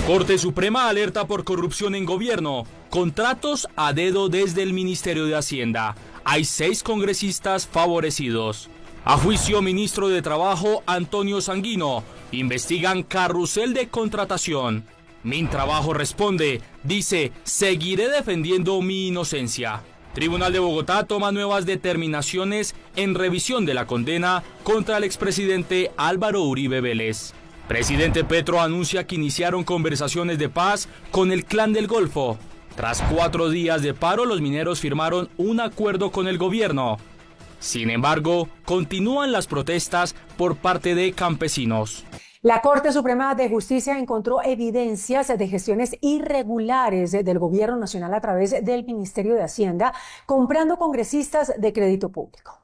Corte Suprema alerta por corrupción en gobierno. Contratos a dedo desde el Ministerio de Hacienda. Hay 6 congresistas favorecidos. A juicio ministro de Trabajo Antonio Sanguino. Investigan carrusel de contratación. Mintrabajo responde, dice, seguiré defendiendo mi inocencia. Tribunal de Bogotá toma nuevas determinaciones en revisión de la condena contra el expresidente Álvaro Uribe Vélez. Presidente Petro anuncia que iniciaron conversaciones de paz con el Clan del Golfo. Tras 4 días de paro, los mineros firmaron un acuerdo con el gobierno. Sin embargo, continúan las protestas por parte de campesinos. La Corte Suprema de Justicia encontró evidencias de gestiones irregulares del Gobierno Nacional a través del Ministerio de Hacienda, comprando congresistas de crédito público.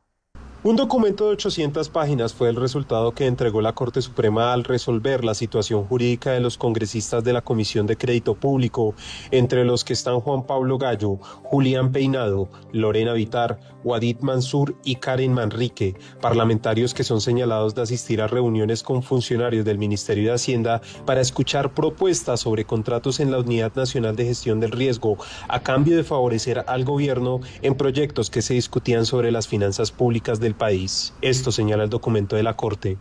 Un documento de 800 páginas fue el resultado que entregó la Corte Suprema al resolver la situación jurídica de los congresistas de la Comisión de Crédito Público, entre los que están Juan Pablo Gallo, Julián Peinado, Lorena Vitar, Wadid Mansur y Karen Manrique, parlamentarios que son señalados de asistir a reuniones con funcionarios del Ministerio de Hacienda para escuchar propuestas sobre contratos en la Unidad Nacional de Gestión del Riesgo, a cambio de favorecer al gobierno en proyectos que se discutían sobre las finanzas públicas del país. Esto señala el documento de la Corte.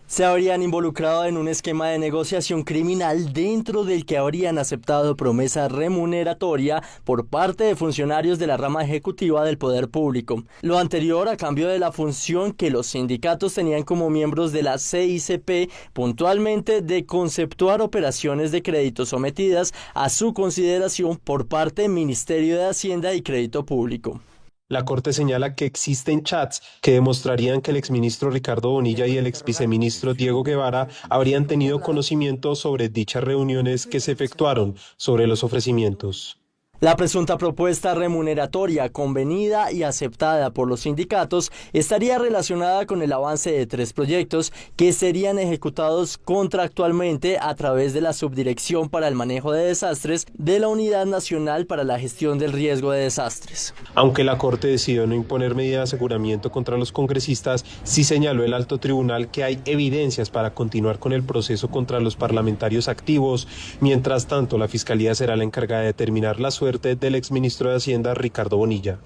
Se habrían involucrado en un esquema de negociación criminal dentro del que habrían aceptado promesa remuneratoria por parte de funcionarios de la rama ejecutiva del poder público. Lo anterior a cambio de la función que los sindicatos tenían como miembros de la CICP, puntualmente de conceptuar operaciones de crédito sometidas a su consideración por parte del Ministerio de Hacienda y Crédito Público. La Corte señala que existen chats que demostrarían que el exministro Ricardo Bonilla y el exviceministro Diego Guevara habrían tenido conocimiento sobre dichas reuniones que se efectuaron sobre los ofrecimientos. La presunta propuesta remuneratoria convenida y aceptada por los sindicatos estaría relacionada con el avance de 3 proyectos que serían ejecutados contractualmente a través de la Subdirección para el Manejo de Desastres de la Unidad Nacional para la Gestión del Riesgo de Desastres. Aunque la Corte decidió no imponer medida de aseguramiento contra los congresistas, sí señaló el alto tribunal que hay evidencias para continuar con el proceso contra los parlamentarios activos. Mientras tanto, la Fiscalía será la encargada de determinar la suerte del exministro de Hacienda Ricardo Bonilla.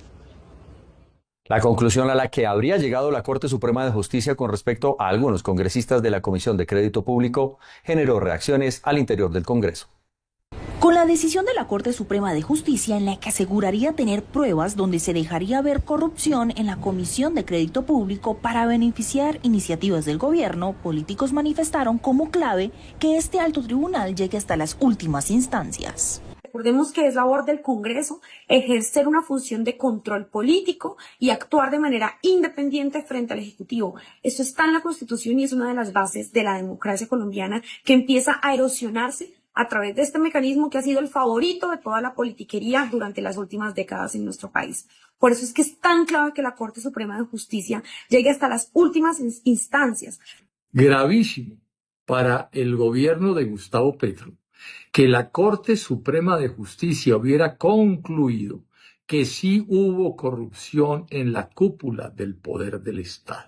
La conclusión a la que habría llegado la Corte Suprema de Justicia con respecto a algunos congresistas de la Comisión de Crédito Público generó reacciones al interior del Congreso. Con la decisión de la Corte Suprema de Justicia en la que aseguraría tener pruebas donde se dejaría ver corrupción en la Comisión de Crédito Público para beneficiar iniciativas del gobierno, políticos manifestaron como clave que este alto tribunal llegue hasta las últimas instancias. Recordemos que es labor del Congreso ejercer una función de control político y actuar de manera independiente frente al Ejecutivo. Esto está en la Constitución y es una de las bases de la democracia colombiana que empieza a erosionarse a través de este mecanismo que ha sido el favorito de toda la politiquería durante las últimas décadas en nuestro país. Por eso es que es tan clave que la Corte Suprema de Justicia llegue hasta las últimas instancias. Gravísimo para el gobierno de Gustavo Petro que la Corte Suprema de Justicia hubiera concluido que sí hubo corrupción en la cúpula del poder del Estado.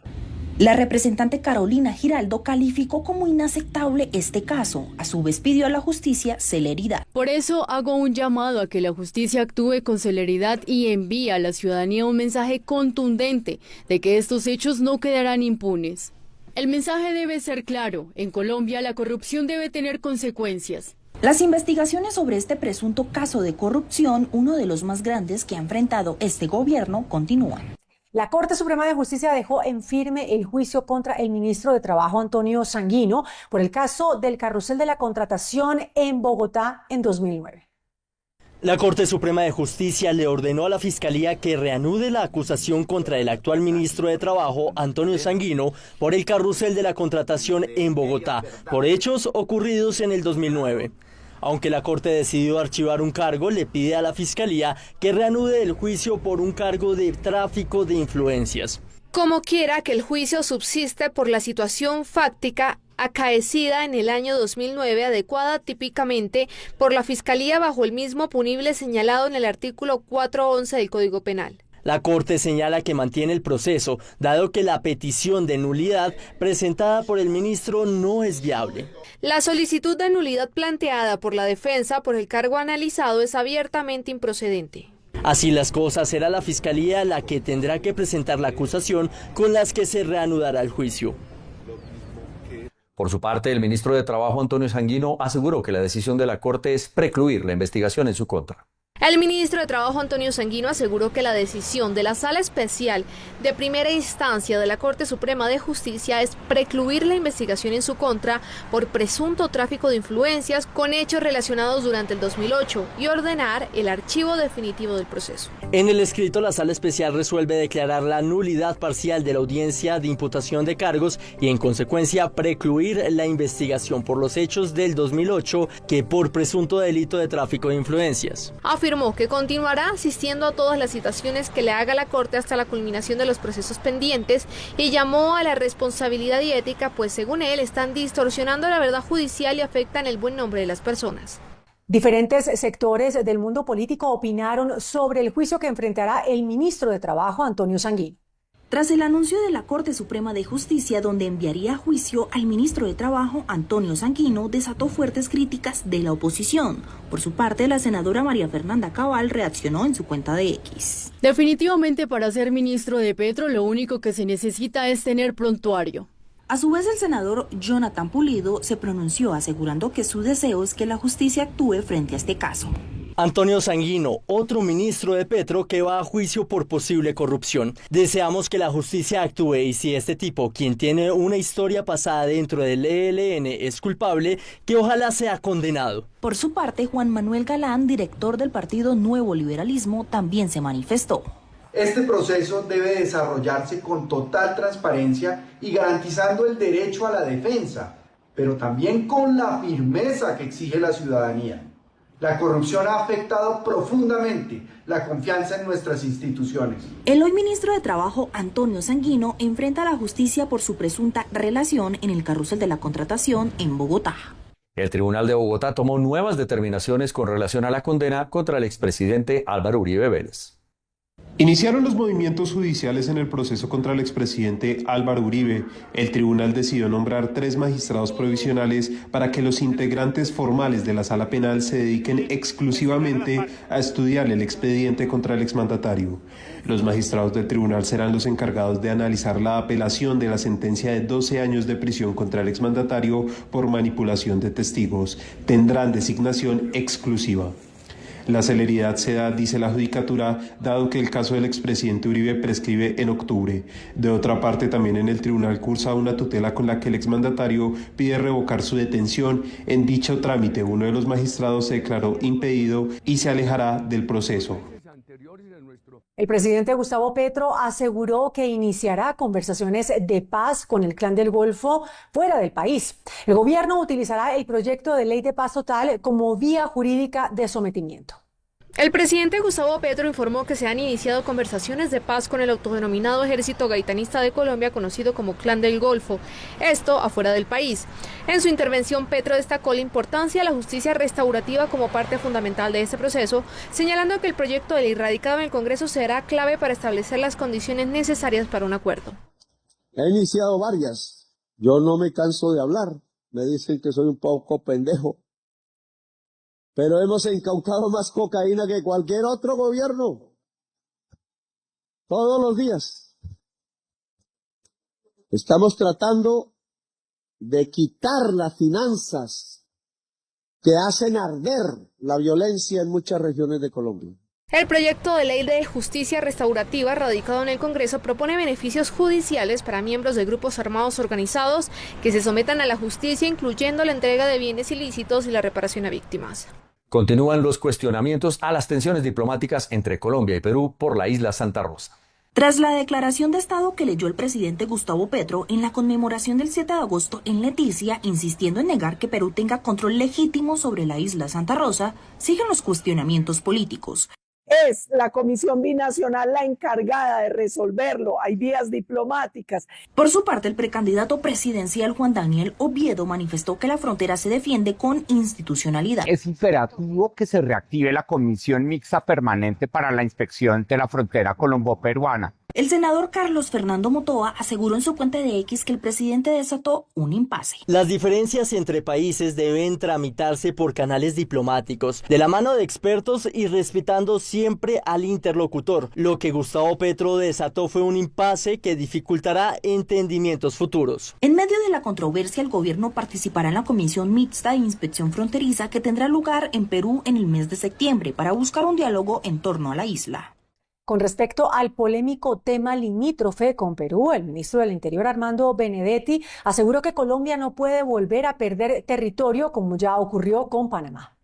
La representante Carolina Giraldo calificó como inaceptable este caso. A su vez pidió a la justicia celeridad. Por eso hago un llamado a que la justicia actúe con celeridad y envíe a la ciudadanía un mensaje contundente de que estos hechos no quedarán impunes. El mensaje debe ser claro. En Colombia la corrupción debe tener consecuencias. Las investigaciones sobre este presunto caso de corrupción, uno de los más grandes que ha enfrentado este gobierno, continúan. La Corte Suprema de Justicia dejó en firme el juicio contra el ministro de Trabajo Antonio Sanguino por el caso del carrusel de la contratación en Bogotá en 2009. La Corte Suprema de Justicia le ordenó a la Fiscalía que reanude la acusación contra el actual ministro de Trabajo, Antonio Sanguino, por el carrusel de la contratación en Bogotá, por hechos ocurridos en el 2009. Aunque la Corte decidió archivar un cargo, le pide a la Fiscalía que reanude el juicio por un cargo de tráfico de influencias. Como quiera que el juicio subsiste por la situación fáctica acaecida en el año 2009, adecuada típicamente por la Fiscalía bajo el mismo punible señalado en el artículo 411 del Código Penal. La Corte señala que mantiene el proceso, dado que la petición de nulidad presentada por el ministro no es viable. La solicitud de nulidad planteada por la defensa por el cargo analizado es abiertamente improcedente. Así las cosas, será la Fiscalía la que tendrá que presentar la acusación con las que se reanudará el juicio. Por su parte, el ministro de Trabajo, Antonio Sanguino, aseguró que la decisión de la Corte es precluir la investigación en su contra. El ministro de Trabajo, Antonio Sanguino, aseguró que la decisión de la Sala Especial de Primera Instancia de la Corte Suprema de Justicia es precluir la investigación en su contra por presunto tráfico de influencias con hechos relacionados durante el 2008 y ordenar el archivo definitivo del proceso. En el escrito, la Sala Especial resuelve declarar la nulidad parcial de la audiencia de imputación de cargos y, en consecuencia, precluir la investigación por los hechos del 2008 que por presunto delito de tráfico de influencias. Afirmó que continuará asistiendo a todas las citaciones que le haga la Corte hasta la culminación de los procesos pendientes y llamó a la responsabilidad y ética, pues según él están distorsionando la verdad judicial y afectan el buen nombre de las personas. Diferentes sectores del mundo político opinaron sobre el juicio que enfrentará el ministro de Trabajo, Antonio Sanguino. Tras el anuncio de la Corte Suprema de Justicia, donde enviaría a juicio al ministro de Trabajo, Antonio Sanguino, desató fuertes críticas de la oposición. Por su parte, la senadora María Fernanda Cabal reaccionó en su cuenta de X. Definitivamente, para ser ministro de Petro, lo único que se necesita es tener prontuario. A su vez, el senador Jonathan Pulido se pronunció asegurando que su deseo es que la justicia actúe frente a este caso. Antonio Sanguino, otro ministro de Petro que va a juicio por posible corrupción. Deseamos que la justicia actúe y si este tipo, quien tiene una historia pasada dentro del ELN, es culpable, que ojalá sea condenado. Por su parte, Juan Manuel Galán, director del partido Nuevo Liberalismo, también se manifestó. Este proceso debe desarrollarse con total transparencia y garantizando el derecho a la defensa, pero también con la firmeza que exige la ciudadanía. La corrupción ha afectado profundamente la confianza en nuestras instituciones. El hoy ministro de Trabajo, Antonio Sanguino, enfrenta a la justicia por su presunta relación en el carrusel de la contratación en Bogotá. El Tribunal de Bogotá tomó nuevas determinaciones con relación a la condena contra el expresidente Álvaro Uribe Vélez. Iniciaron los movimientos judiciales en el proceso contra el expresidente Álvaro Uribe. El tribunal decidió nombrar 3 magistrados provisionales para que los integrantes formales de la sala penal se dediquen exclusivamente a estudiar el expediente contra el exmandatario. Los magistrados del tribunal serán los encargados de analizar la apelación de la sentencia de 12 años de prisión contra el exmandatario por manipulación de testigos. Tendrán designación exclusiva. La celeridad se da, dice la judicatura, dado que el caso del expresidente Uribe prescribe en octubre. De otra parte, también en el tribunal cursa una tutela con la que el exmandatario pide revocar su detención. En dicho trámite, uno de los magistrados se declaró impedido y se alejará del proceso. El presidente Gustavo Petro aseguró que iniciará conversaciones de paz con el Clan del Golfo fuera del país. El gobierno utilizará el proyecto de ley de paz total como vía jurídica de sometimiento. El presidente Gustavo Petro informó que se han iniciado conversaciones de paz con el autodenominado Ejército Gaitanista de Colombia, conocido como Clan del Golfo, esto afuera del país. En su intervención, Petro destacó la importancia de la justicia restaurativa como parte fundamental de este proceso, señalando que el proyecto de ley radicado en el Congreso será clave para establecer las condiciones necesarias para un acuerdo. He iniciado varias. Yo no me canso de hablar. Me dicen que soy un poco pendejo. Pero hemos incaucado más cocaína que cualquier otro gobierno. Todos los días. Estamos tratando de quitar las finanzas que hacen arder la violencia en muchas regiones de Colombia. El proyecto de ley de justicia restaurativa radicado en el Congreso propone beneficios judiciales para miembros de grupos armados organizados que se sometan a la justicia, incluyendo la entrega de bienes ilícitos y la reparación a víctimas. Continúan los cuestionamientos a las tensiones diplomáticas entre Colombia y Perú por la isla Santa Rosa. Tras la declaración de Estado que leyó el presidente Gustavo Petro en la conmemoración del 7 de agosto en Leticia, insistiendo en negar que Perú tenga control legítimo sobre la isla Santa Rosa, siguen los cuestionamientos políticos. Es la Comisión Binacional la encargada de resolverlo. Hay vías diplomáticas. Por su parte, el precandidato presidencial Juan Daniel Oviedo manifestó que la frontera se defiende con institucionalidad. Es imperativo que se reactive la Comisión Mixta Permanente para la Inspección de la Frontera colombo-peruana. El senador Carlos Fernando Motoa aseguró en su cuenta de X que el presidente desató un impasse. Las diferencias entre países deben tramitarse por canales diplomáticos, de la mano de expertos y respetando siempre al interlocutor. Lo que Gustavo Petro desató fue un impasse que dificultará entendimientos futuros. En medio de la controversia, el gobierno participará en la Comisión Mixta de Inspección Fronteriza que tendrá lugar en Perú en el mes de septiembre para buscar un diálogo en torno a la isla. Con respecto al polémico tema limítrofe con Perú, el ministro del Interior, Armando Benedetti, aseguró que Colombia no puede volver a perder territorio como ya ocurrió con Panamá.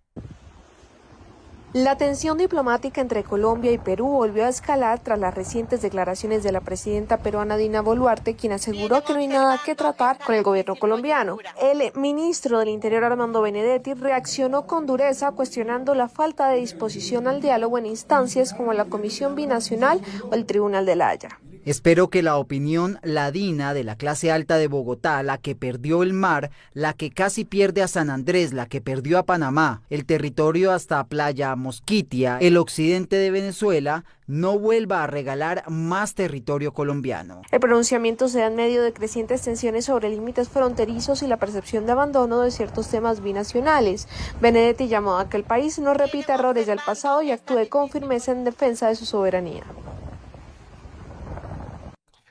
La tensión diplomática entre Colombia y Perú volvió a escalar tras las recientes declaraciones de la presidenta peruana Dina Boluarte, quien aseguró que no hay nada que tratar con el gobierno colombiano. El ministro del Interior, Armando Benedetti, reaccionó con dureza cuestionando la falta de disposición al diálogo en instancias como la Comisión Binacional o el Tribunal de La Haya. Espero que la opinión ladina de la clase alta de Bogotá, la que perdió el mar, la que casi pierde a San Andrés, la que perdió a Panamá, el territorio hasta Playa Mosquitia, el occidente de Venezuela, no vuelva a regalar más territorio colombiano. El pronunciamiento se da en medio de crecientes tensiones sobre límites fronterizos y la percepción de abandono de ciertos temas binacionales. Benedetti llamó a que el país no repita errores del pasado y actúe con firmeza en defensa de su soberanía.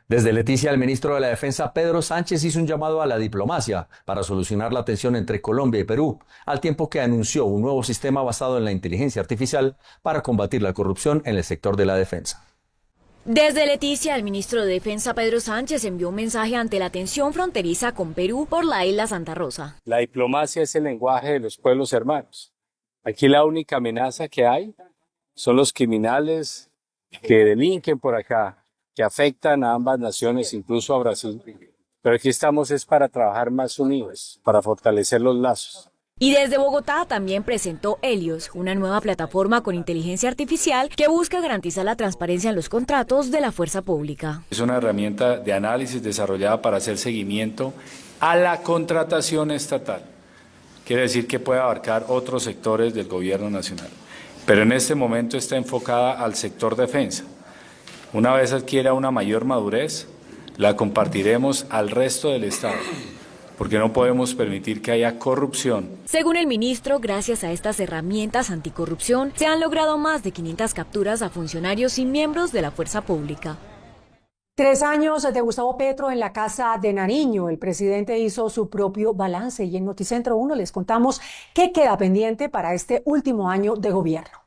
Desde Leticia, el ministro de la Defensa, Pedro Sánchez, hizo un llamado a la diplomacia para solucionar la tensión entre Colombia y Perú, al tiempo que anunció un nuevo sistema basado en la inteligencia artificial para combatir la corrupción en el sector de la defensa. Desde Leticia, el ministro de Defensa, Pedro Sánchez, envió un mensaje ante la tensión fronteriza con Perú por la isla Santa Rosa. La diplomacia es el lenguaje de los pueblos hermanos. Aquí la única amenaza que hay son los criminales que delinquen por acá, que afectan a ambas naciones, incluso a Brasil. Pero aquí estamos es para trabajar más unidos, para fortalecer los lazos. Y desde Bogotá también presentó Helios, una nueva plataforma con inteligencia artificial que busca garantizar la transparencia en los contratos de la fuerza pública. Es una herramienta de análisis desarrollada para hacer seguimiento a la contratación estatal. Quiere decir que puede abarcar otros sectores del gobierno nacional. Pero en este momento está enfocada al sector defensa. Una vez adquiera una mayor madurez, la compartiremos al resto del Estado, porque no podemos permitir que haya corrupción. Según el ministro, gracias a estas herramientas anticorrupción, se han logrado más de 500 capturas a funcionarios y miembros de la fuerza pública. 3 años de Gustavo Petro en la Casa de Nariño. El presidente hizo su propio balance y en Noticentro 1 les contamos qué queda pendiente para este último año de gobierno.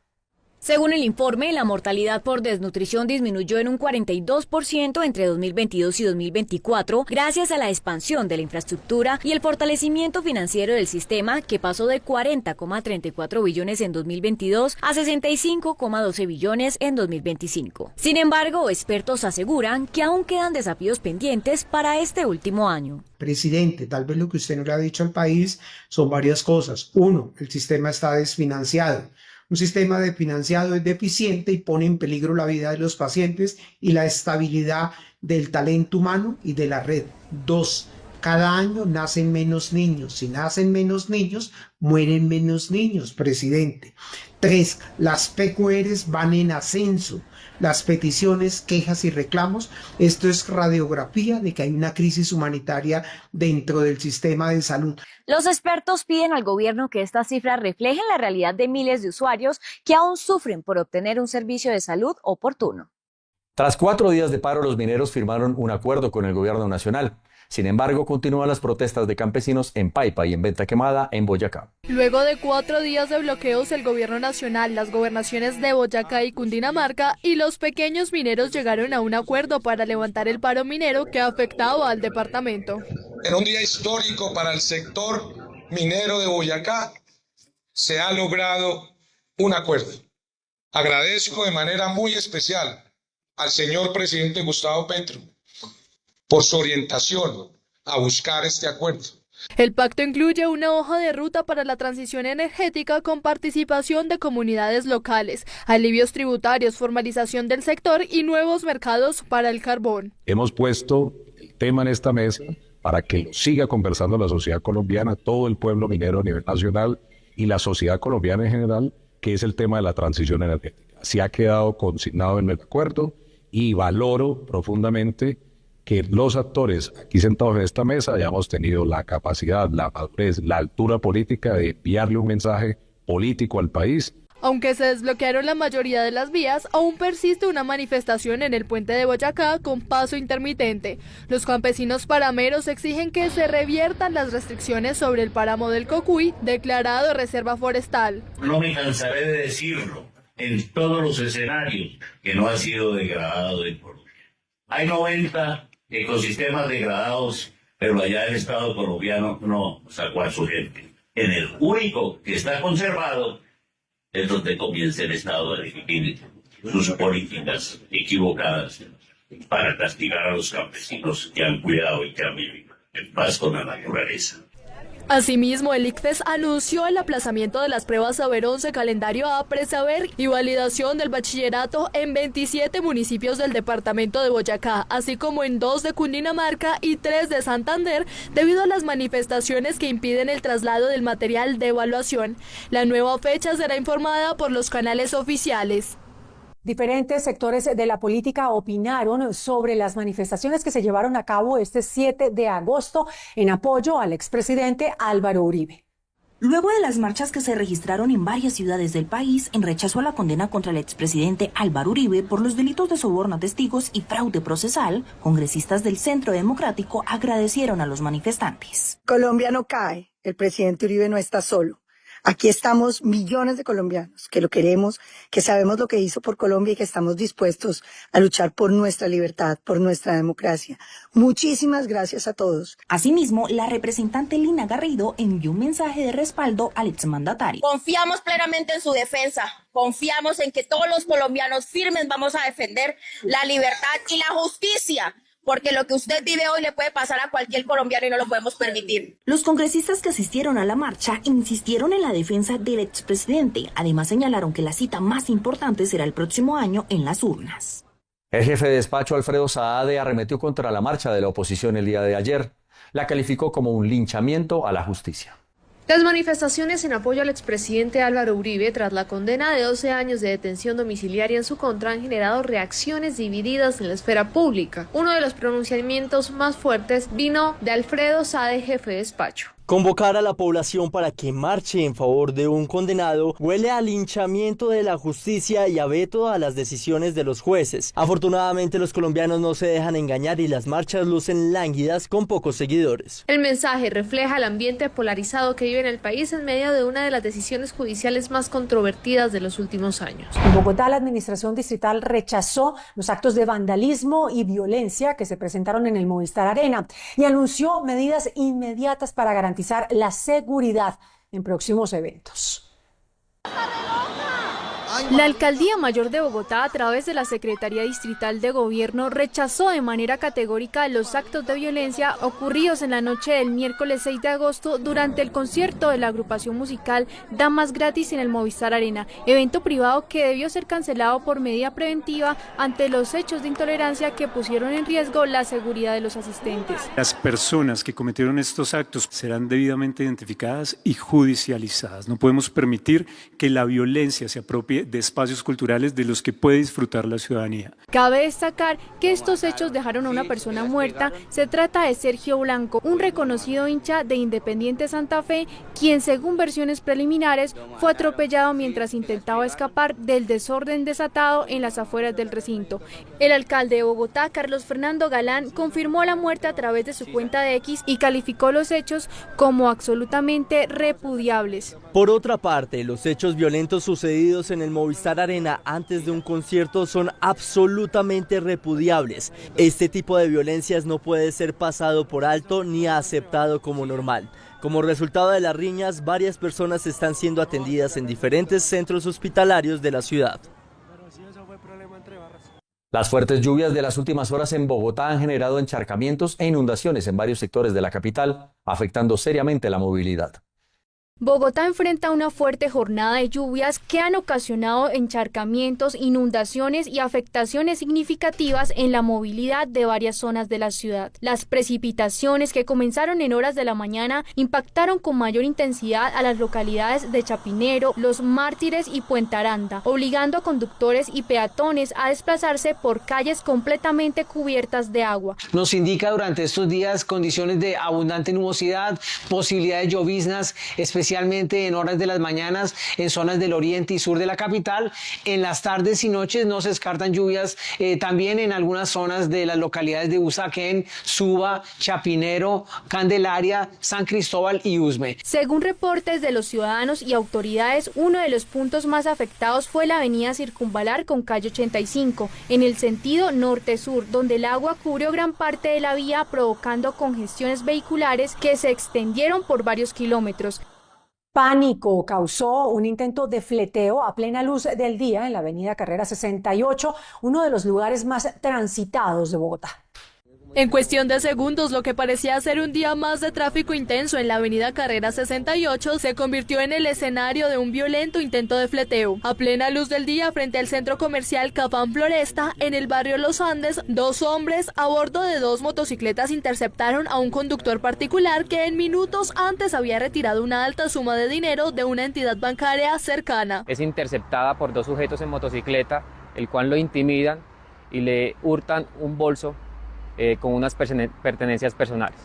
Según el informe, la mortalidad por desnutrición disminuyó en un 42% entre 2022 y 2024 gracias a la expansión de la infraestructura y el fortalecimiento financiero del sistema, que pasó de 40,34 billones en 2022 a 65,12 billones en 2025. Sin embargo, expertos aseguran que aún quedan desafíos pendientes para este último año. Presidente, tal vez lo que usted no le ha dicho al país son varias cosas. Uno, el sistema está desfinanciado. Un sistema desfinanciado es deficiente y pone en peligro la vida de los pacientes y la estabilidad del talento humano y de la red. 2, cada año nacen menos niños. Si nacen menos niños, mueren menos niños, presidente. 3, las PQRs van en ascenso. Las peticiones, quejas y reclamos, esto es radiografía de que hay una crisis humanitaria dentro del sistema de salud. Los expertos piden al gobierno que estas cifras reflejen la realidad de miles de usuarios que aún sufren por obtener un servicio de salud oportuno. Tras 4 días de paro, los mineros firmaron un acuerdo con el gobierno nacional. Sin embargo, continúan las protestas de campesinos en Paipa y en Venta Quemada, en Boyacá. Luego de 4 días de bloqueos, el gobierno nacional, las gobernaciones de Boyacá y Cundinamarca y los pequeños mineros llegaron a un acuerdo para levantar el paro minero que ha afectado al departamento. En un día histórico para el sector minero de Boyacá, se ha logrado un acuerdo. Agradezco de manera muy especial al señor presidente Gustavo Petro por su orientación a buscar este acuerdo. El pacto incluye una hoja de ruta para la transición energética con participación de comunidades locales, alivios tributarios, formalización del sector y nuevos mercados para el carbón. Hemos puesto el tema en esta mesa para que lo siga conversando la sociedad colombiana, todo el pueblo minero a nivel nacional y la sociedad colombiana en general, que es el tema de la transición energética. Se ha quedado consignado en el acuerdo y valoro profundamente que los actores aquí sentados en esta mesa hayamos tenido la capacidad, la madurez, la altura política de enviarle un mensaje político al país. Aunque se desbloquearon la mayoría de las vías, aún persiste una manifestación en el puente de Boyacá con paso intermitente. Los campesinos parameros exigen que se reviertan las restricciones sobre el páramo del Cocuy, declarado reserva forestal. No me cansaré de decirlo en todos los escenarios que no ha sido degradado en Colombia. Hay 90 ecosistemas degradados, pero allá el Estado colombiano no sacó a su gente. En el único que está conservado es donde comienza el Estado a definir sus políticas equivocadas para castigar a los campesinos que han cuidado y que han vivido en paz con la naturaleza. Asimismo, el ICFES anunció el aplazamiento de las pruebas Saber 11 calendario A, Presaber y validación del bachillerato en 27 municipios del departamento de Boyacá, así como en 2 de Cundinamarca y 3 de Santander, debido a las manifestaciones que impiden el traslado del material de evaluación. La nueva fecha será informada por los canales oficiales. Diferentes sectores de la política opinaron sobre las manifestaciones que se llevaron a cabo este 7 de agosto en apoyo al expresidente Álvaro Uribe. Luego de las marchas que se registraron en varias ciudades del país en rechazo a la condena contra el expresidente Álvaro Uribe por los delitos de soborno a testigos y fraude procesal, congresistas del Centro Democrático agradecieron a los manifestantes. Colombia no cae, el presidente Uribe no está solo. Aquí estamos millones de colombianos que lo queremos, que sabemos lo que hizo por Colombia y que estamos dispuestos a luchar por nuestra libertad, por nuestra democracia. Muchísimas gracias a todos. Asimismo, la representante Lina Garrido envió un mensaje de respaldo al exmandatario. Confiamos plenamente en su defensa, confiamos en que todos los colombianos firmes vamos a defender la libertad y la justicia. Porque lo que usted vive hoy le puede pasar a cualquier colombiano y no lo podemos permitir. Los congresistas que asistieron a la marcha insistieron en la defensa del expresidente. Además señalaron que la cita más importante será el próximo año en las urnas. El jefe de despacho Alfredo Saade arremetió contra la marcha de la oposición el día de ayer. La calificó como un linchamiento a la justicia. Las manifestaciones en apoyo al expresidente Álvaro Uribe tras la condena de 12 años de detención domiciliaria en su contra han generado reacciones divididas en la esfera pública. Uno de los pronunciamientos más fuertes vino de Alfredo Saade, jefe de despacho. Convocar a la población para que marche en favor de un condenado huele a linchamiento de la justicia y a veto a las decisiones de los jueces. Afortunadamente los colombianos no se dejan engañar y las marchas lucen lánguidas con pocos seguidores. El mensaje refleja el ambiente polarizado que vive en el país en medio de una de las decisiones judiciales más controvertidas de los últimos años. En Bogotá, la administración distrital rechazó los actos de vandalismo y violencia que se presentaron en el Movistar Arena y anunció medidas inmediatas para garantizar la seguridad en próximos eventos. La Alcaldía Mayor de Bogotá, a través de la Secretaría Distrital de Gobierno, rechazó de manera categórica los actos de violencia ocurridos en la noche del miércoles 6 de agosto durante el concierto de la agrupación musical Damas Gratis en el Movistar Arena, evento privado que debió ser cancelado por medida preventiva ante los hechos de intolerancia que pusieron en riesgo la seguridad de los asistentes. Las personas que cometieron estos actos serán debidamente identificadas y judicializadas. No podemos permitir que la violencia se apropie de espacios culturales de los que puede disfrutar la ciudadanía. Cabe destacar que estos hechos dejaron a una persona muerta. Se trata de Sergio Blanco, un reconocido hincha de Independiente Santa Fe, quien según versiones preliminares fue atropellado mientras intentaba escapar del desorden desatado en las afueras del recinto. El alcalde de Bogotá, Carlos Fernando Galán, confirmó la muerte a través de su cuenta de X y calificó los hechos como absolutamente repudiables. Por otra parte, los hechos violentos sucedidos en el Movistar Arena antes de un concierto son absolutamente repudiables. Este tipo de violencias no puede ser pasado por alto ni aceptado como normal. Como resultado de las riñas, varias personas están siendo atendidas en diferentes centros hospitalarios de la ciudad. Las fuertes lluvias de las últimas horas en Bogotá han generado encharcamientos e inundaciones en varios sectores de la capital, afectando seriamente la movilidad. Bogotá enfrenta una fuerte jornada de lluvias que han ocasionado encharcamientos, inundaciones y afectaciones significativas en la movilidad de varias zonas de la ciudad. Las precipitaciones que comenzaron en horas de la mañana impactaron con mayor intensidad a las localidades de Chapinero, Los Mártires y Puente Aranda, obligando a conductores y peatones a desplazarse por calles completamente cubiertas de agua. Nos indica durante estos días condiciones de abundante nubosidad, posibilidad de lloviznas, especialmente en horas de las mañanas en zonas del oriente y sur de la capital. En las tardes y noches no se descartan lluvias también en algunas zonas de las localidades de Usaquén, Suba, Chapinero, Candelaria, San Cristóbal y Usme. Según reportes de los ciudadanos y autoridades, uno de los puntos más afectados fue la avenida Circunvalar con calle 85, en el sentido norte-sur, donde el agua cubrió gran parte de la vía, provocando congestiones vehiculares que se extendieron por varios kilómetros. Pánico causó un intento de fleteo a plena luz del día en la avenida Carrera 68, uno de los lugares más transitados de Bogotá. En cuestión de segundos, lo que parecía ser un día más de tráfico intenso en la avenida Carrera 68 se convirtió en el escenario de un violento intento de fleteo. A plena luz del día, frente al centro comercial Capán Floresta, en el barrio Los Andes, dos hombres a bordo de dos motocicletas interceptaron a un conductor particular que en minutos antes había retirado una alta suma de dinero de una entidad bancaria cercana. Es interceptada por dos sujetos en motocicleta, el cual lo intimidan y le hurtan un bolso con unas pertenencias personales.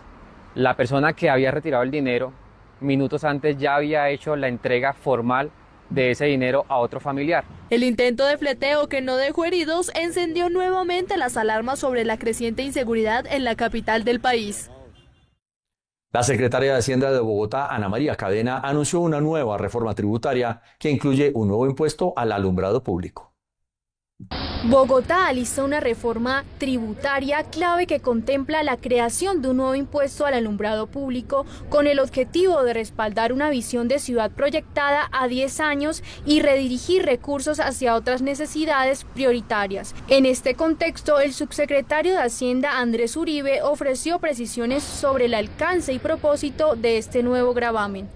La persona que había retirado el dinero, minutos antes ya había hecho la entrega formal de ese dinero a otro familiar. El intento de fleteo, que no dejó heridos, encendió nuevamente las alarmas sobre la creciente inseguridad en la capital del país. La secretaria de Hacienda de Bogotá, Ana María Cadena, anunció una nueva reforma tributaria que incluye un nuevo impuesto al alumbrado público. Bogotá alista una reforma tributaria clave que contempla la creación de un nuevo impuesto al alumbrado público con el objetivo de respaldar una visión de ciudad proyectada a 10 años y redirigir recursos hacia otras necesidades prioritarias. En este contexto, el subsecretario de Hacienda, Andrés Uribe, ofreció precisiones sobre el alcance y propósito de este nuevo gravamen.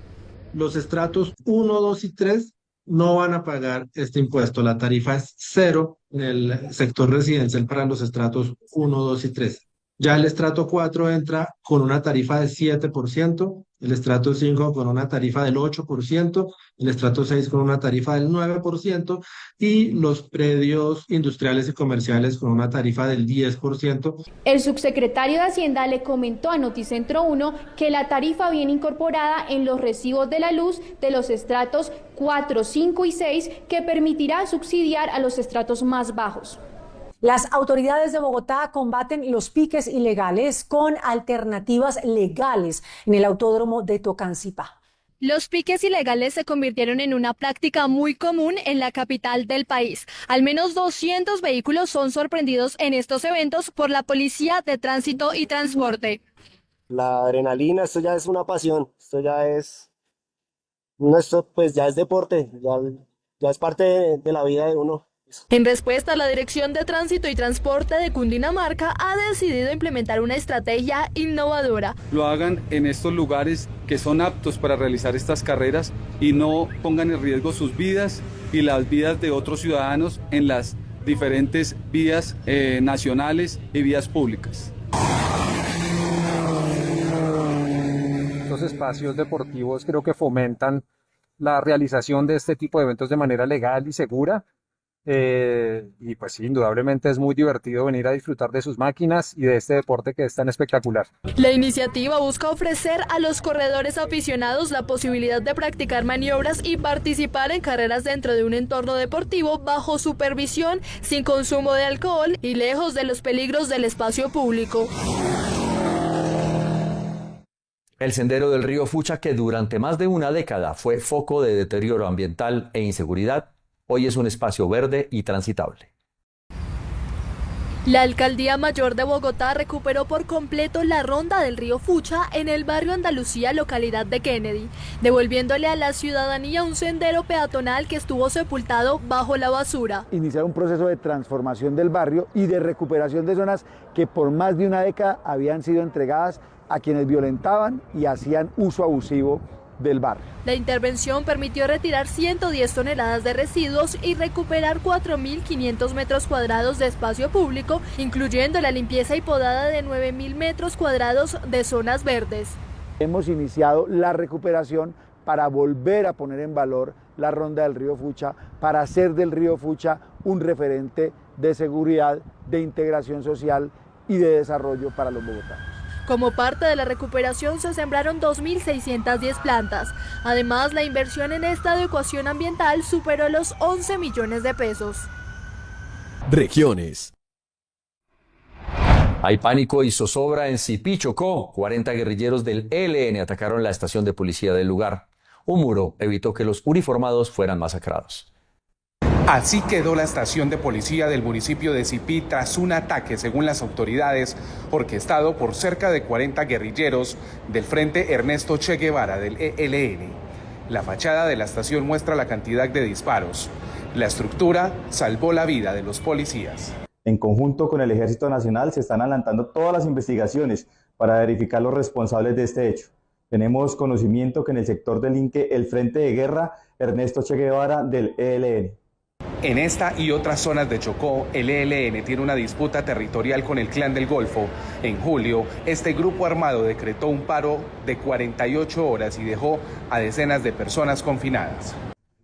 Los estratos 1, 2 y 3 no van a pagar este impuesto. La tarifa es 0 en el sector residencial para los estratos 1, 2 y 3. Ya el estrato 4 entra con una tarifa de 7%, el estrato 5 con una tarifa del 8%, el estrato 6 con una tarifa del 9% y los predios industriales y comerciales con una tarifa del 10%. El subsecretario de Hacienda le comentó a Noticentro 1 que la tarifa viene incorporada en los recibos de la luz de los estratos 4, 5 y 6, que permitirá subsidiar a los estratos más bajos. Las autoridades de Bogotá combaten los piques ilegales con alternativas legales en el autódromo de Tocancipá. Los piques ilegales se convirtieron en una práctica muy común en la capital del país. Al menos 200 vehículos son sorprendidos en estos eventos por la Policía de Tránsito y Transporte. La adrenalina, esto ya es una pasión, esto ya es deporte, ya es parte de la vida de uno. En respuesta, la Dirección de Tránsito y Transporte de Cundinamarca ha decidido implementar una estrategia innovadora. Lo hagan en estos lugares que son aptos para realizar estas carreras y no pongan en riesgo sus vidas y las vidas de otros ciudadanos en las diferentes vías nacionales y vías públicas. Estos espacios deportivos creo que fomentan la realización de este tipo de eventos de manera legal y segura. Y pues sí, indudablemente es muy divertido venir a disfrutar de sus máquinas y de este deporte que es tan espectacular. La iniciativa busca ofrecer a los corredores aficionados la posibilidad de practicar maniobras y participar en carreras dentro de un entorno deportivo bajo supervisión, sin consumo de alcohol y lejos de los peligros del espacio público. El sendero del río Fucha, que durante más de una década fue foco de deterioro ambiental e inseguridad, hoy es un espacio verde y transitable. La Alcaldía Mayor de Bogotá recuperó por completo la ronda del río Fucha en el barrio Andalucía, localidad de Kennedy, devolviéndole a la ciudadanía un sendero peatonal que estuvo sepultado bajo la basura. Iniciar un proceso de transformación del barrio y de recuperación de zonas que por más de una década habían sido entregadas a quienes violentaban y hacían uso abusivo del barrio. La intervención permitió retirar 110 toneladas de residuos y recuperar 4.500 metros cuadrados de espacio público, incluyendo la limpieza y podada de 9.000 metros cuadrados de zonas verdes. Hemos iniciado la recuperación para volver a poner en valor la ronda del río Fucha, para hacer del río Fucha un referente de seguridad, de integración social y de desarrollo para los bogotanos. Como parte de la recuperación se sembraron 2.610 plantas. Además, la inversión en esta adecuación ambiental superó los 11 millones de pesos. Regiones. Hay pánico y zozobra en Sipí, Chocó. 40 guerrilleros del ELN atacaron la estación de policía del lugar. Un muro evitó que los uniformados fueran masacrados. Así quedó la estación de policía del municipio de Sipí tras un ataque, según las autoridades, orquestado por cerca de 40 guerrilleros del Frente Ernesto Che Guevara del ELN. La fachada de la estación muestra la cantidad de disparos. La estructura salvó la vida de los policías. En conjunto con el Ejército Nacional se están adelantando todas las investigaciones para verificar los responsables de este hecho. Tenemos conocimiento que en el sector del Inque, el Frente de Guerra Ernesto Che Guevara del ELN. En esta y otras zonas de Chocó, el ELN tiene una disputa territorial con el Clan del Golfo. En julio, este grupo armado decretó un paro de 48 horas y dejó a decenas de personas confinadas.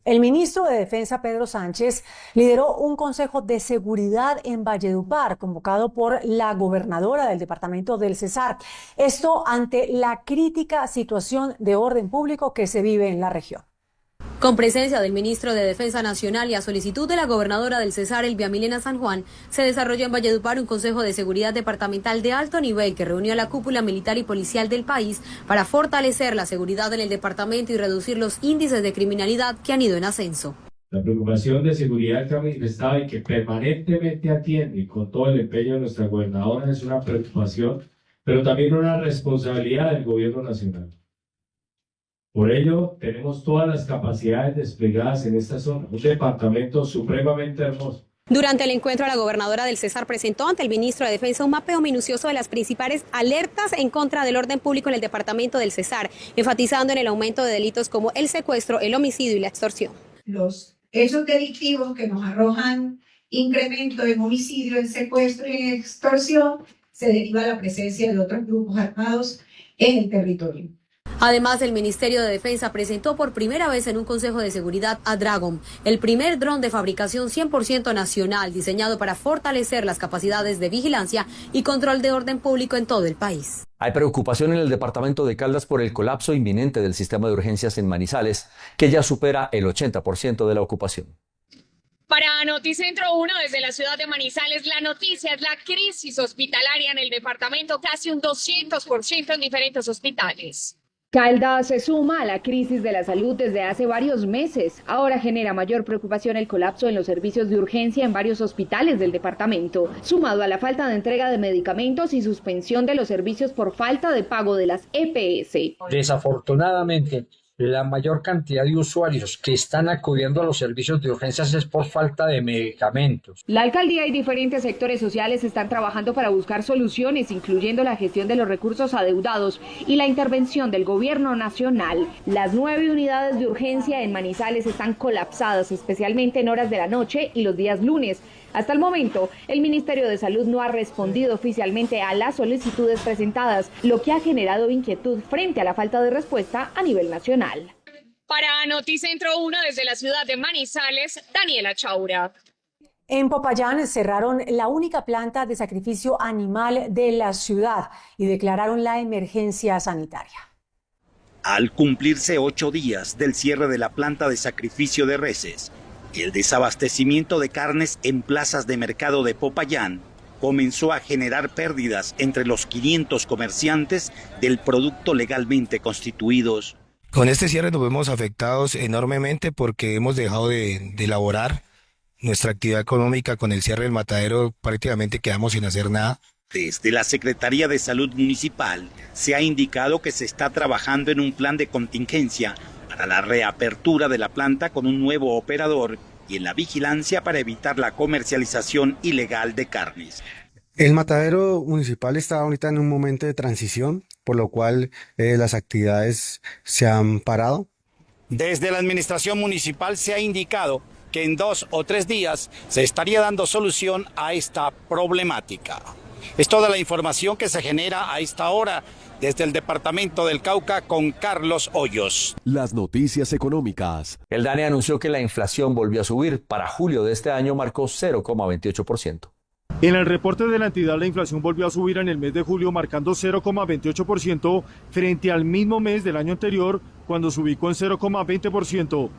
El ministro de Defensa, Pedro Sánchez, lideró un consejo de seguridad en Valledupar, convocado por la gobernadora del departamento del Cesar. Esto ante la crítica situación de orden público que se vive en la región. Con presencia del ministro de Defensa Nacional y a solicitud de la gobernadora del Cesar, Elvia Milena San Juan, se desarrolló en Valledupar un consejo de seguridad departamental de alto nivel que reunió a la cúpula militar y policial del país para fortalecer la seguridad en el departamento y reducir los índices de criminalidad que han ido en ascenso. La preocupación de seguridad que ha manifestado y que permanentemente atiende con todo el empeño de nuestra gobernadora es una preocupación, pero también una responsabilidad del gobierno nacional. Por ello, tenemos todas las capacidades desplegadas en esta zona, un departamento supremamente hermoso. Durante el encuentro, la gobernadora del Cesar presentó ante el ministro de Defensa un mapeo minucioso de las principales alertas en contra del orden público en el departamento del Cesar, enfatizando en el aumento de delitos como el secuestro, el homicidio y la extorsión. Los hechos delictivos que nos arrojan incremento en homicidio, en secuestro y en extorsión se deriva de la presencia de otros grupos armados en el territorio. Además, el Ministerio de Defensa presentó por primera vez en un Consejo de Seguridad a Dragon, el primer dron de fabricación 100% nacional diseñado para fortalecer las capacidades de vigilancia y control de orden público en todo el país. Hay preocupación en el departamento de Caldas por el colapso inminente del sistema de urgencias en Manizales, que ya supera el 80% de la ocupación. Para Noticentro 1, desde la ciudad de Manizales, la noticia es la crisis hospitalaria en el departamento, casi un 200% en diferentes hospitales. Caldas se suma a la crisis de la salud desde hace varios meses. Ahora genera mayor preocupación el colapso en los servicios de urgencia en varios hospitales del departamento, sumado a la falta de entrega de medicamentos y suspensión de los servicios por falta de pago de las EPS. Desafortunadamente, la mayor cantidad de usuarios que están acudiendo a los servicios de urgencias es por falta de medicamentos. La alcaldía y diferentes sectores sociales están trabajando para buscar soluciones, incluyendo la gestión de los recursos adeudados y la intervención del gobierno nacional. Las 9 unidades de urgencia en Manizales están colapsadas, especialmente en horas de la noche y los días lunes. Hasta el momento, el Ministerio de Salud no ha respondido oficialmente a las solicitudes presentadas, lo que ha generado inquietud frente a la falta de respuesta a nivel nacional. Para Noticentro 1, desde la ciudad de Manizales, Daniela Chaura. En Popayán cerraron la única planta de sacrificio animal de la ciudad y declararon la emergencia sanitaria. Al cumplirse 8 días del cierre de la planta de sacrificio de reses, el desabastecimiento de carnes en plazas de mercado de Popayán comenzó a generar pérdidas entre los 500 comerciantes del producto legalmente constituidos. Con este cierre nos vemos afectados enormemente porque hemos dejado de elaborar, nuestra actividad económica. Con el cierre del matadero prácticamente quedamos sin hacer nada. Desde la Secretaría de Salud Municipal se ha indicado que se está trabajando en un plan de contingencia para la reapertura de la planta con un nuevo operador y en la vigilancia para evitar la comercialización ilegal de carnes. El matadero municipal está ahorita en un momento de transición, por lo cual las actividades se han parado. Desde la administración municipal se ha indicado que en 2 o 3 días se estaría dando solución a esta problemática. Es toda la información que se genera a esta hora desde el departamento del Cauca con Carlos Hoyos. Las noticias económicas. El DANE anunció que la inflación volvió a subir. Para julio de este año marcó 0,28%. En el reporte de la entidad, la inflación volvió a subir en el mes de julio, marcando 0,28% frente al mismo mes del año anterior, cuando se ubicó en 0,20%.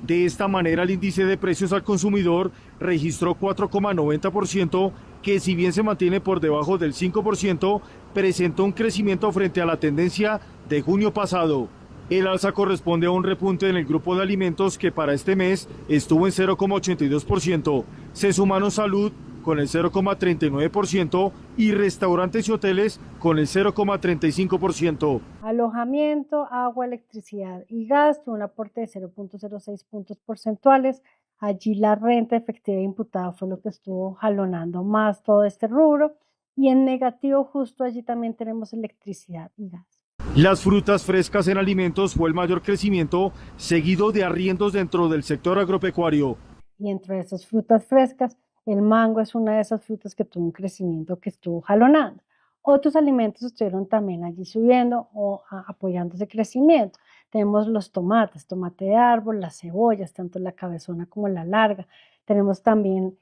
De esta manera, el índice de precios al consumidor registró 4,90%, que si bien se mantiene por debajo del 5%, presentó un crecimiento frente a la tendencia de junio pasado. El alza corresponde a un repunte en el grupo de alimentos que para este mes estuvo en 0,82%. Se sumaron salud con el 0,39% y restaurantes y hoteles con el 0,35%. Alojamiento, agua, electricidad y gas tuvo un aporte de 0,06 puntos porcentuales. Allí la renta efectiva imputada fue lo que estuvo jalonando más todo este rubro. Y en negativo justo allí también tenemos electricidad y gas. Las frutas frescas en alimentos fue el mayor crecimiento, seguido de arriendos dentro del sector agropecuario. Y entre esas frutas frescas, el mango es una de esas frutas que tuvo un crecimiento que estuvo jalonando. Otros alimentos estuvieron también allí subiendo o apoyando ese crecimiento. Tenemos los tomates, tomate de árbol, las cebollas, tanto la cabezona como la larga. Tenemos también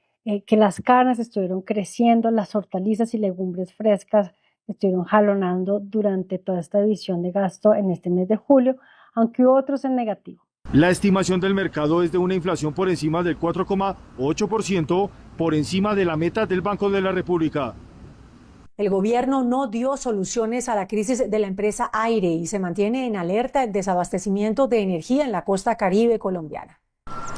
que las carnes estuvieron creciendo, las hortalizas y legumbres frescas estuvieron jalonando durante toda esta división de gasto en este mes de julio, aunque hubo otros en negativo. La estimación del mercado es de una inflación por encima del 4,8%, por encima de la meta del Banco de la República. El gobierno no dio soluciones a la crisis de la empresa Aire y se mantiene en alerta el desabastecimiento de energía en la costa caribe colombiana.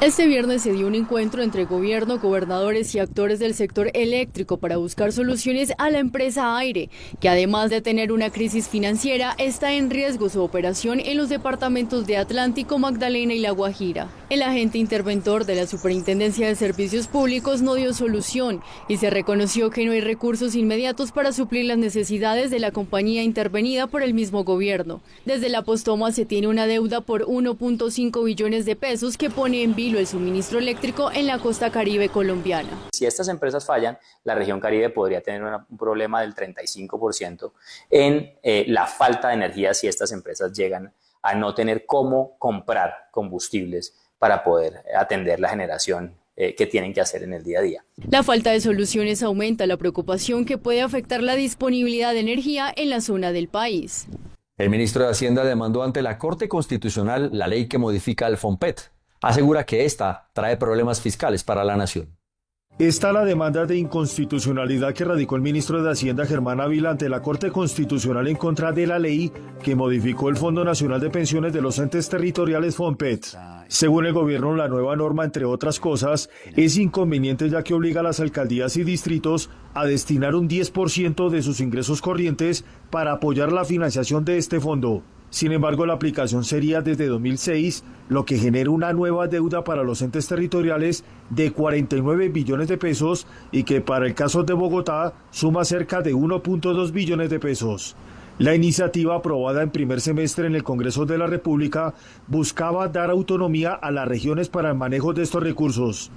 Este viernes se dio un encuentro entre gobierno, gobernadores y actores del sector eléctrico para buscar soluciones a la empresa Aire, que además de tener una crisis financiera, está en riesgo su operación en los departamentos de Atlántico, Magdalena y La Guajira. El agente interventor de la Superintendencia de Servicios Públicos no dio solución y se reconoció que no hay recursos inmediatos para suplir las necesidades de la compañía intervenida por el mismo gobierno. Desde la Postoma se tiene una deuda por 1.5 billones de pesos que pone en vilo el suministro eléctrico en la costa caribe colombiana. Si estas empresas fallan, la región Caribe podría tener un problema del 35% en la falta de energía si estas empresas llegan a no tener cómo comprar combustibles para poder atender la generación que tienen que hacer en el día a día. La falta de soluciones aumenta la preocupación que puede afectar la disponibilidad de energía en la zona del país. El ministro de Hacienda demandó ante la Corte Constitucional la ley que modifica el FOMPET. Asegura que esta trae problemas fiscales para la nación. Está la demanda de inconstitucionalidad que radicó el ministro de Hacienda Germán Ávila ante la Corte Constitucional en contra de la ley que modificó el Fondo Nacional de Pensiones de los Entes Territoriales FOMPET. Según el gobierno, la nueva norma, entre otras cosas, es inconveniente ya que obliga a las alcaldías y distritos a destinar un 10% de sus ingresos corrientes para apoyar la financiación de este fondo. Sin embargo, la aplicación sería desde 2006, lo que genera una nueva deuda para los entes territoriales de 49 billones de pesos y que para el caso de Bogotá suma cerca de 1.2 billones de pesos. La iniciativa aprobada en primer semestre en el Congreso de la República buscaba dar autonomía a las regiones para el manejo de estos recursos.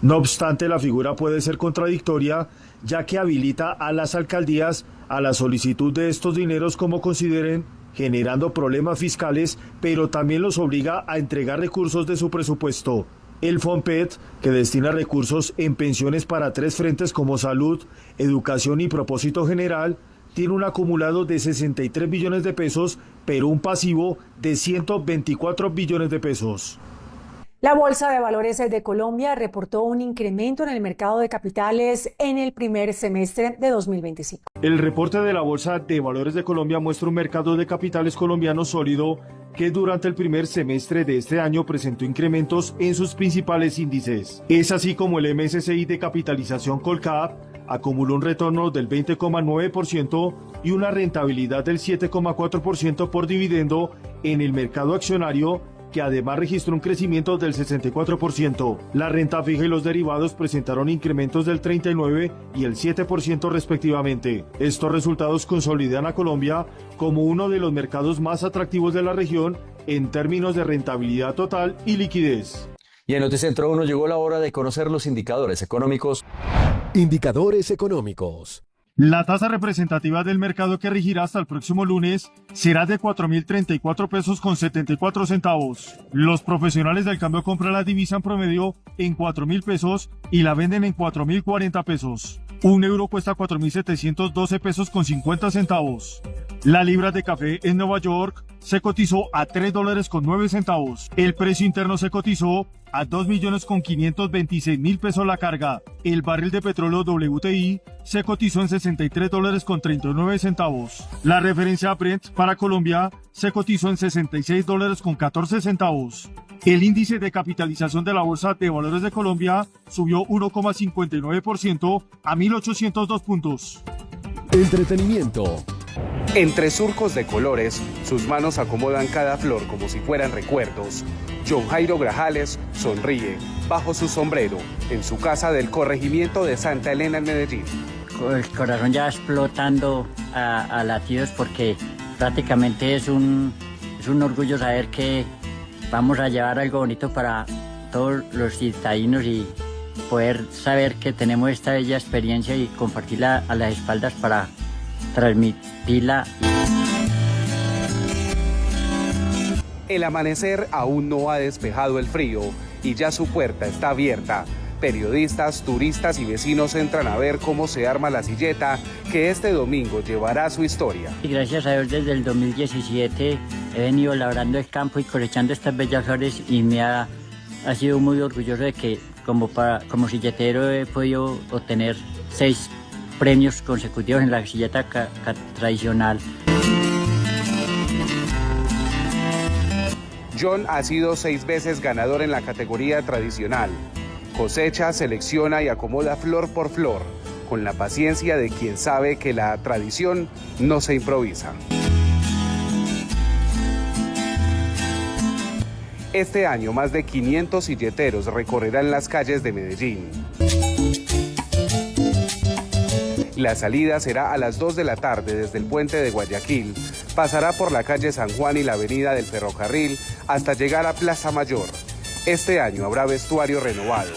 No obstante, la figura puede ser contradictoria, ya que habilita a las alcaldías a la solicitud de estos dineros como consideren, generando problemas fiscales, pero también los obliga a entregar recursos de su presupuesto. El FOMPET, que destina recursos en pensiones para 3 frentes como salud, educación y propósito general, tiene un acumulado de 63 billones de pesos, pero un pasivo de 124 billones de pesos. La Bolsa de Valores de Colombia reportó un incremento en el mercado de capitales en el primer semestre de 2025. El reporte de la Bolsa de Valores de Colombia muestra un mercado de capitales colombiano sólido que durante el primer semestre de este año presentó incrementos en sus principales índices. Es así como el MSCI de capitalización Colcap acumuló un retorno del 20,9% y una rentabilidad del 7,4% por dividendo en el mercado accionario, que además registró un crecimiento del 64%. La renta fija y los derivados presentaron incrementos del 39% y el 7% respectivamente. Estos resultados consolidan a Colombia como uno de los mercados más atractivos de la región en términos de rentabilidad total y liquidez. Y en Noticentro 1 llegó la hora de conocer los indicadores económicos. Indicadores económicos. La tasa representativa del mercado que regirá hasta el próximo lunes será de 4.034 pesos con 74 centavos. Los profesionales del cambio compran la divisa en promedio en 4.000 pesos y la venden en 4.040 pesos. Un euro cuesta 4.712 pesos con 50 centavos. La libra de café en Nueva York se cotizó a $3 con 9 centavos. El precio interno se cotizó a 2.526.000 pesos la carga. El barril de petróleo WTI se cotizó en $63 con 39 centavos. La referencia Brent para Colombia se cotizó en $66 con 14 centavos. El índice de capitalización de la Bolsa de Valores de Colombia subió 1,59% a 1.802 puntos. Entretenimiento. Entre surcos de colores, sus manos acomodan cada flor como si fueran recuerdos. John Jairo Grajales sonríe bajo su sombrero en su casa del corregimiento de Santa Elena en Medellín. El corazón ya explotando a latidos porque prácticamente es un orgullo saber que vamos a llevar algo bonito para todos los citadinos y poder saber que tenemos esta bella experiencia y compartirla a las espaldas para transmitirla. El amanecer aún no ha despejado el frío y ya su puerta está abierta. Periodistas, turistas y vecinos entran a ver cómo se arma la silleta que este domingo llevará su historia. Y gracias a Dios desde el 2017 he venido labrando el campo y cosechando estas bellas flores y me ha sido muy orgulloso de que como silletero he podido obtener 6 premios consecutivos en la silleta tradicional. John ha sido 6 veces ganador en la categoría tradicional. Cosecha, selecciona y acomoda flor por flor, con la paciencia de quien sabe que la tradición no se improvisa. Este año más de 500 silleteros recorrerán las calles de Medellín. La salida será a las 2 de la tarde desde el puente de Guayaquil. Pasará por la calle San Juan y la avenida del Ferrocarril hasta llegar a Plaza Mayor. Este año habrá vestuario renovado.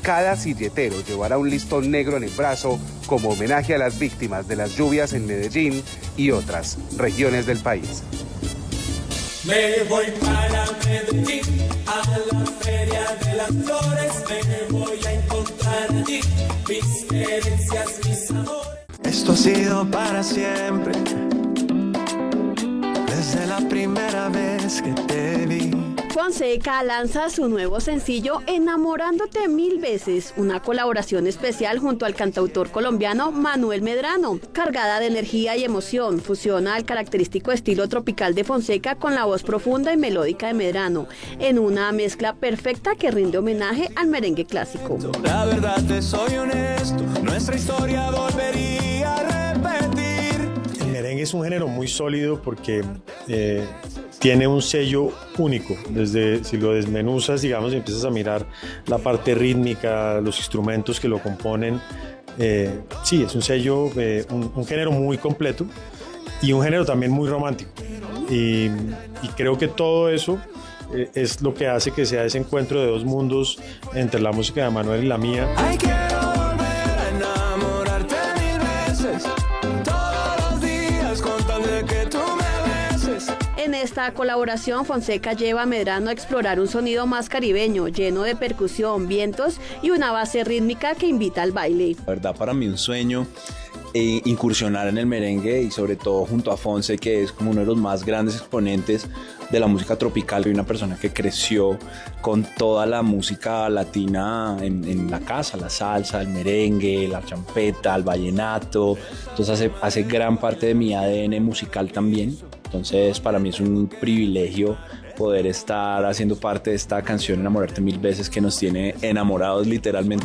Cada silletero llevará un listón negro en el brazo como homenaje a las víctimas de las lluvias en Medellín y otras regiones del país. Me voy para Medellín, a la Feria de las Flores, me voy a encontrar allí mis herencias, mis amores. Esto ha sido para siempre, desde la primera vez que te vi. Fonseca lanza su nuevo sencillo Enamorándote 1000 veces, una colaboración especial junto al cantautor colombiano Manuel Medrano, cargada de energía y emoción. Fusiona el característico estilo tropical de Fonseca con la voz profunda y melódica de Medrano, en una mezcla perfecta que rinde homenaje al merengue clásico. La verdad te soy honesto, nuestra historia volvería a repetir. El merengue es un género muy sólido porque tiene un sello único. Desde si lo desmenuzas, digamos, y empiezas a mirar la parte rítmica, los instrumentos que lo componen, sí, es un sello, un género muy completo y un género también muy romántico. Y creo que todo eso es lo que hace que sea ese encuentro de dos mundos entre la música de Manuel y la mía. En esta colaboración, Fonseca lleva a Medrano a explorar un sonido más caribeño, lleno de percusión, vientos y una base rítmica que invita al baile. La verdad, para mí un sueño incursionar en el merengue y sobre todo junto a Fonse, que es como uno de los más grandes exponentes de la música tropical y una persona que creció con toda la música latina en la casa, la salsa, el merengue, la champeta, el vallenato. Entonces hace gran parte de mi ADN musical también. Entonces para mí es un privilegio poder estar haciendo parte de esta canción Enamorarte Mil Veces, que nos tiene enamorados literalmente.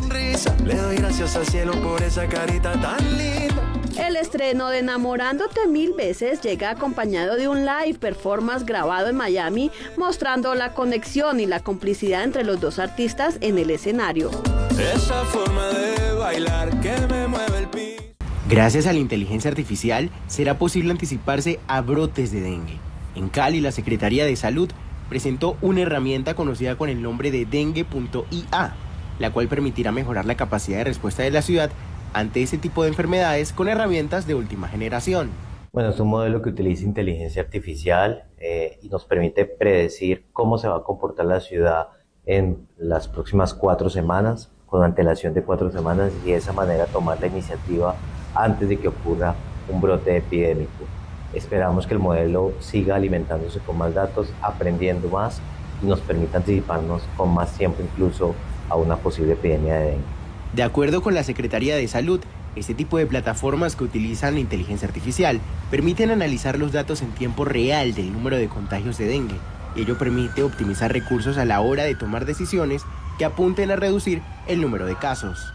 Le doy gracias al cielo por esa carita tan linda. El estreno de Enamorándote Mil Veces llega acompañado de un live performance grabado en Miami, mostrando la conexión y la complicidad entre los dos artistas en el escenario. Esa forma de bailar que me mueve el piso. Gracias a la inteligencia artificial será posible anticiparse a brotes de dengue. En Cali, la Secretaría de Salud presentó una herramienta conocida con el nombre de dengue.ia, la cual permitirá mejorar la capacidad de respuesta de la ciudad ante ese tipo de enfermedades con herramientas de última generación. Bueno, es un modelo que utiliza inteligencia artificial y nos permite predecir cómo se va a comportar la ciudad en las próximas 4 semanas, con antelación de 4 semanas, y de esa manera tomar la iniciativa antes de que ocurra un brote epidémico. Esperamos que el modelo siga alimentándose con más datos, aprendiendo más y nos permita anticiparnos con más tiempo incluso a una posible epidemia de dengue. De acuerdo con la Secretaría de Salud, este tipo de plataformas que utilizan la inteligencia artificial permiten analizar los datos en tiempo real del número de contagios de dengue. Y ello permite optimizar recursos a la hora de tomar decisiones que apunten a reducir el número de casos.